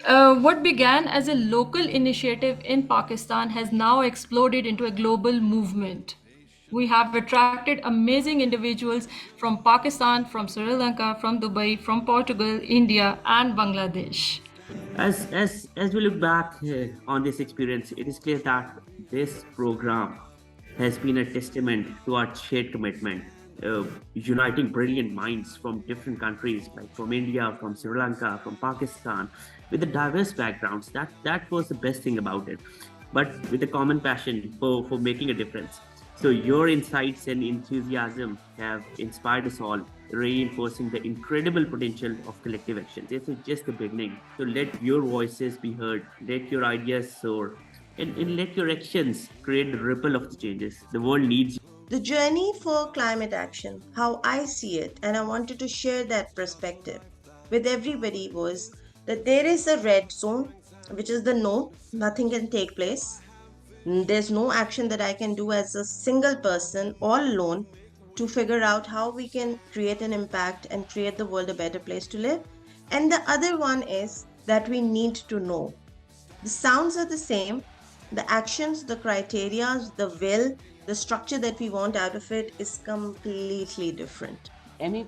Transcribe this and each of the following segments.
What began as a local initiative in Pakistan has now exploded into a global movement. We have attracted amazing individuals from Pakistan, from Sri Lanka, from Dubai, from Portugal, India, and Bangladesh. As we look back on this experience, it is clear that this program has been a testament to our shared commitment, uniting brilliant minds from different countries, like from India, from Sri Lanka, from Pakistan, with the diverse backgrounds. That was the best thing about it, but with a common passion for making a difference. So your insights and enthusiasm have inspired us all, reinforcing the incredible potential of collective action. This is just the beginning. So let your voices be heard, let your ideas soar, and let your actions create the ripple of the changes. The world needs you. The journey for climate action, how I see it, and I wanted to share that perspective with everybody, was that there is a red zone, which is the no, nothing can take place. There's no action that I can do as a single person all alone to figure out how we can create an impact and create the world a better place to live. And the other one is that we need to know. The sounds are the same, the actions, the criteria, the will, the structure that we want out of it is completely different. Any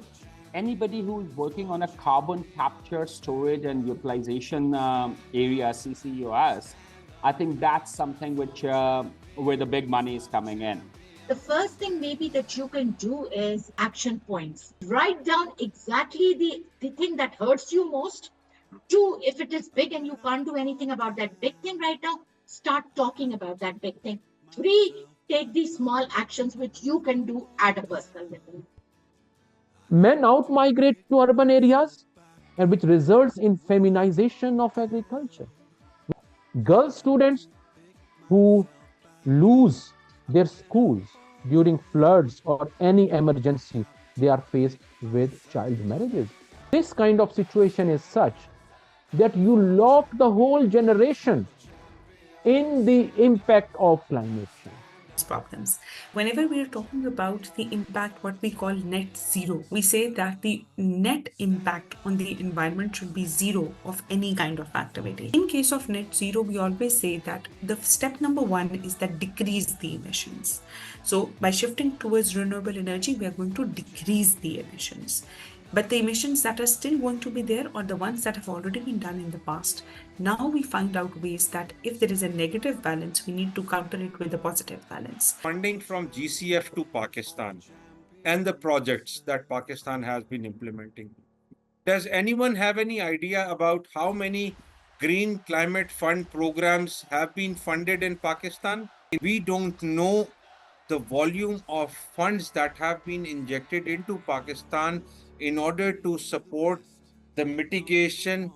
anybody who is working on a carbon capture, storage, and utilization area, CCUS, I think that's something which where the big money is coming in. The first thing maybe that you can do is action points. Write down exactly the thing that hurts you most. Two, if it is big and you can't do anything about that big thing right now, start talking about that big thing. Three, take these small actions which you can do at a personal level. Men out-migrate to urban areas, and which results in feminization of agriculture. Girl students who lose their schools during floods or any emergency, they are faced with child marriages. This kind of situation is such that you lock the whole generation in the impact of climate change. Problems. Whenever we are talking about the impact, what we call net zero, we say that the net impact on the environment should be zero of any kind of activity. In case of net zero, we always say that the step number one is that decrease the emissions. So by shifting towards renewable energy, we are going to decrease the emissions. But the emissions that are still going to be there are the ones that have already been done in the past. Now we find out ways that if there is a negative balance, we need to counter it with a positive balance. Funding from GCF to Pakistan and the projects that Pakistan has been implementing. Does anyone have any idea about how many Green Climate Fund programs have been funded in Pakistan? We don't know the volume of funds that have been injected into Pakistan in order to support the mitigation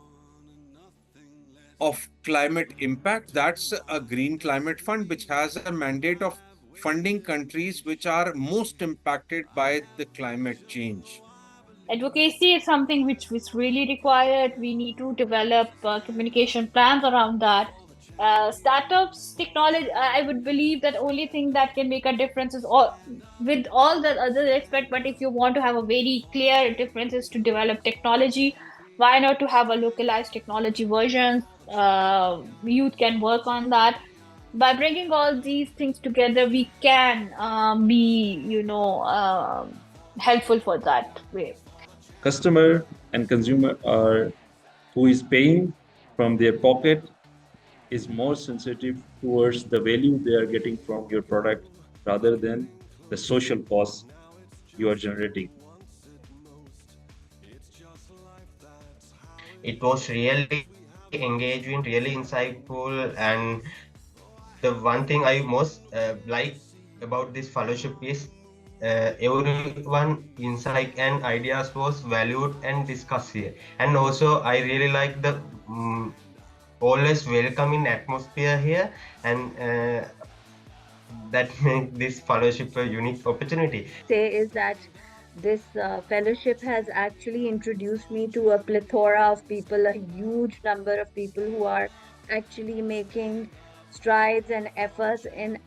of climate impact. That's a Green Climate Fund, which has a mandate of funding countries which are most impacted by the climate change. Advocacy is something which is really required. We need to develop communication plans around that. Startups, technology, I would believe that only thing that can make a difference is all with all the other aspect. But if you want to have a very clear difference is to develop technology, why not to have a localized technology version? Youth can work on that. By bringing all these things together, we can be, helpful for that way. Customer and consumer are who is paying from their pocket is more sensitive towards the value they are getting from your product rather than the social costs you are generating. It was really engaging, really insightful, and the one thing I most like about this fellowship is everyone insight and ideas was valued and discussed here. And also I really like the always welcoming atmosphere here, and that makes this fellowship a unique opportunity. Say is that this fellowship has actually introduced me to a plethora of people, a huge number of people who are actually making strides and efforts in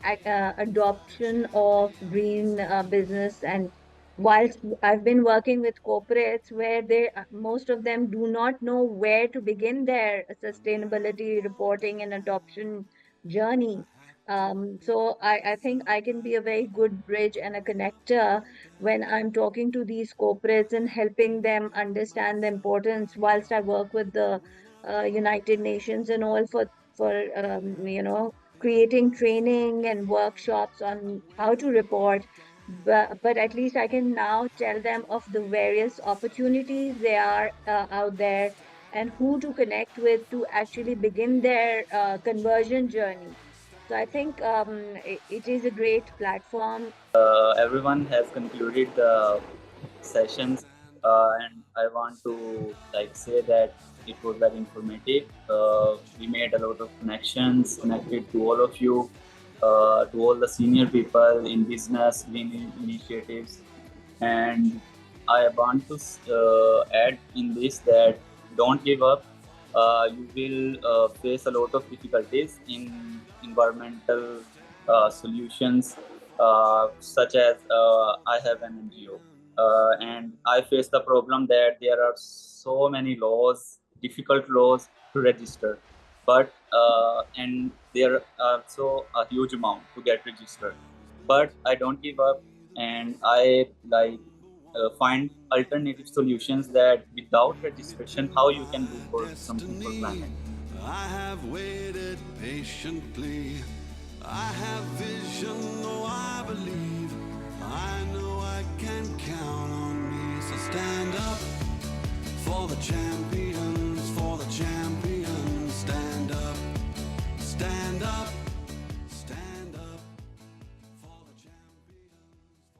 adoption of green business and whilst I've been working with corporates where most of them do not know where to begin their sustainability reporting and adoption journey. So I think I can be a very good bridge and a connector when I'm talking to these corporates and helping them understand the importance whilst I work with the United Nations and all for creating training and workshops on how to report, but at least I can now tell them of the various opportunities they are out there and who to connect with to actually begin their conversion journey. So I think it is a great platform. Everyone has concluded the sessions, and I want to say that it was very informative. We made a lot of connections, connected to all of you, to all the senior people in business, green initiatives, and I want to add in this that don't give up. You will face a lot of difficulties in environmental solutions, such as I have an NGO, and I face the problem that there are so many laws, difficult laws to register, but and there are so a huge amount to get registered. But I don't give up, and I find alternative solutions that without registration, how you can do for something for climate. I have waited patiently. I have vision, oh I believe. I know I can count on me. So stand up for the champion.